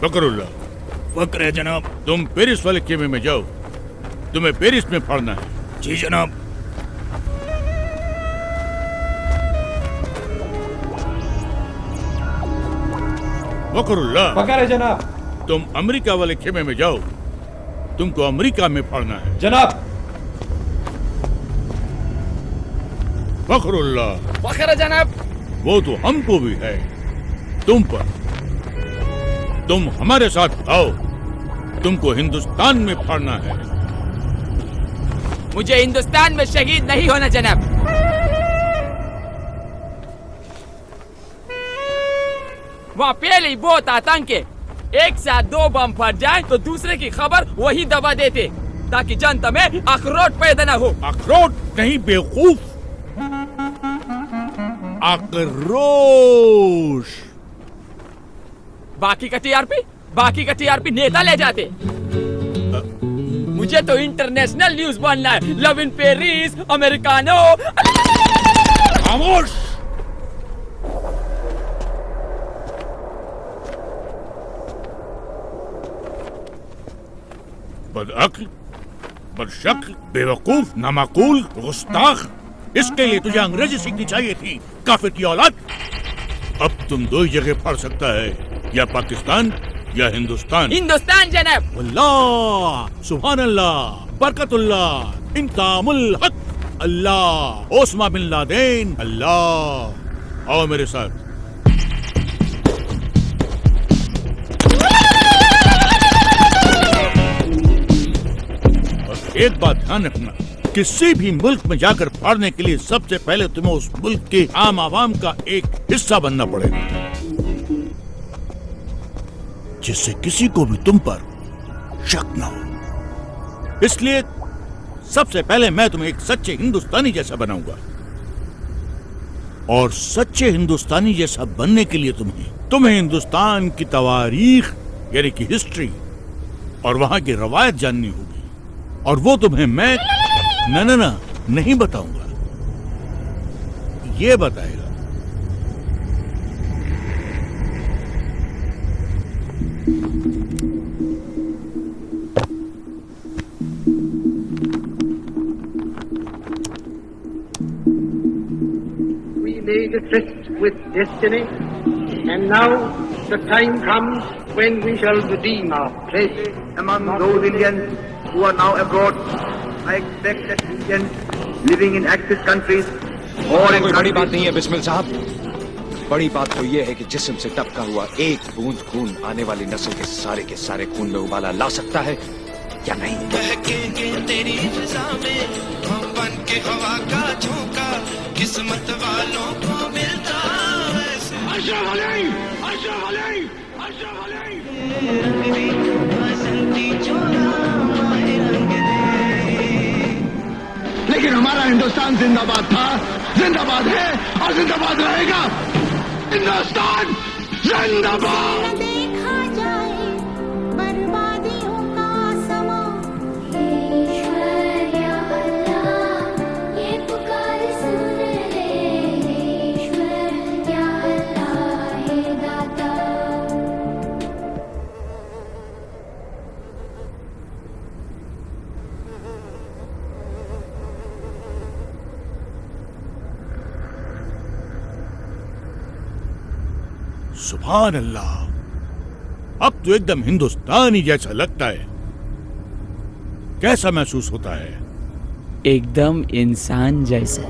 फकरुल्लाह। फक्र है जनाब। तुम पेरिस वाले खेमे में जाओ, तुम्हें पेरिस में पढ़ना है। जी जनाब। फकरुल्लाह। फकर है जनाब। तुम अमेरिका वाले खेमे में जाओ, तुमको अमेरिका में पढ़ना है। जनाब। फखरुल्लाह। फखर है जनाब। वो तो हमको भी है तुम पर। तुम हमारे साथ आओ, तुमको हिंदुस्तान में पढ़ना है। मुझे हिंदुस्तान में शहीद नहीं होना जनाब। वहाँ पहले ही बहुत आतंक है। एक साथ 2 बम फट जाए तो दूसरे की खबर वही दबा देते, ताकि जनता में अखरोट पैदा न हो। अखरोट नहीं बेवकूफ, आक्रोश। बाकी का टीआरपी नेता ले जाते। मुझे तो इंटरनेशनल न्यूज बनना है। Love in Paris, americano. खामोश। बदअक्ल, बदशक्ल, बेवकूफ, नामाकूल, गुस्ताख। इसके लिए तुझे अंग्रेजी सीखनी चाहिए थी, काफिर की औलाद। अब तुम 2 ही जगह पढ़ सकता है, या पाकिस्तान या हिंदुस्तान। हिंदुस्तान जनाब। अल्लाह, सुभान अल्लाह, बरकतुल्लाह, इंतामुल हक, अल्लाह, ओस्मा बिन लादेन, अल्लाह। आओ मेरे साथ। और एक बात ध्यान रखना, किसी भी मुल्क में जाकर पढ़ने के लिए सबसे पहले तुम्हें उस मुल्क के आम आवाम का एक हिस्सा बनना पड़ेगा, जिससे किसी को भी तुम पर शक न हो। इसलिए सबसे पहले मैं तुम्हें एक सच्चे हिंदुस्तानी जैसा बनाऊंगा, और सच्चे हिंदुस्तानी जैसा बनने के लिए तुम्हें हिंदुस्तान की तवारीख यानी कि हिस्ट्री और वहां की रवायत जाननी होगी, और वो तुम्हें मैं ना नहीं बताऊंगा, ये बताएगा। We made a tryst with destiny, and now the time comes when we shall redeem our pledge. Among those Indians who are now abroad, I expect that Indians living in active countries or in कोई बड़ी बात countries नहीं है बिस्मिल साहब। बड़ी बात तो ये है कि जिस्म से टपका हुआ एक बूंद खून आने वाली नस्ल के सारे खून में उबाला ला सकता है या नहीं। बहकेंगे तेरी फिजा में हम बन के हवा का झोंका, किस्मत वालों को मिलता है। अशरफ अली, अशरफ अली, अशरफ अली। लेकिन हमारा हिंदुस्तान जिंदाबाद था, जिंदाबाद है और जिंदाबाद रहेगा। हिंदुस्तान जिंदाबाद। देखा जाए बर्बादियों का समा, ईश्वर या अल्लाह ये पुकार सुन ले, ईश्वर या अल्लाह हे दाता। सुभान अल्लाह, अब तो एकदम हिंदुस्तानी जैसा लगता है। कैसा महसूस होता है? एकदम इंसान जैसा।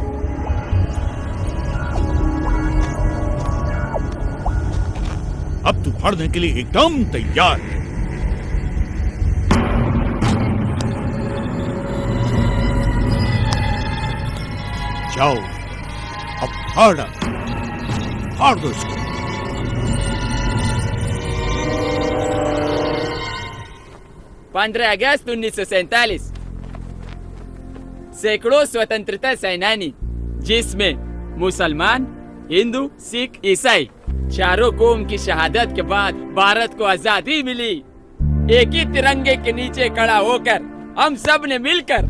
अब तू पढ़ने के लिए एकदम तैयार है। जाओ, अब फाड़ दो इसको। 15 अगस्त 1947 सैकड़ों स्वतंत्रता सेनानी, जिसमें मुसलमान, हिंदू, सिख, ईसाई चारों कौम की शहादत के बाद भारत को आजादी मिली। एक ही तिरंगे के नीचे खड़ा होकर हम सब ने मिलकर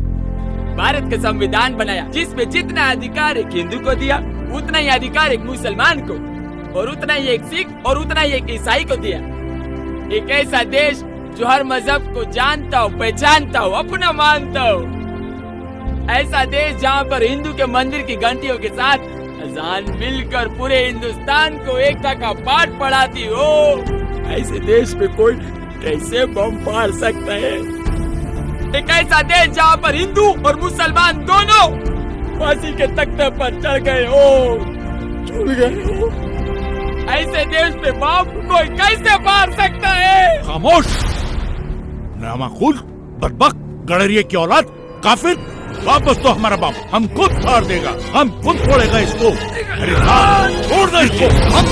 भारत का संविधान बनाया, जिसमें जितना अधिकार एक हिंदू को दिया, उतना ही अधिकार एक मुसलमान को, और उतना ही एक सिख और उतना ही एक ईसाई को दिया। एक ऐसा देश जो हर मजहब को जानता हो, पहचानता हो, अपना मानता हो। ऐसा देश जहाँ पर हिंदू के मंदिर की घंटियों के साथ अजान मिलकर पूरे हिंदुस्तान को एकता का पाठ पढ़ाती हो। ऐसे देश पे कोई कैसे बम फाड़ सकता है? एक ऐसा देश जहाँ पर हिंदू और मुसलमान दोनों फांसी के तख्ते पर चढ़ गए हो, झूल गए हो। ऐसे देश पे बम कोई कैसे फाड़ सकता है? खामोश, नामाकुल, बदबक, गड़रिये की औलाद, काफिर। वापस तो हमारा बाप हम खुद फाड़ देगा, हम खुद फोड़ेगा इसको। अरे हाँ, छोड़ दो इसको। हम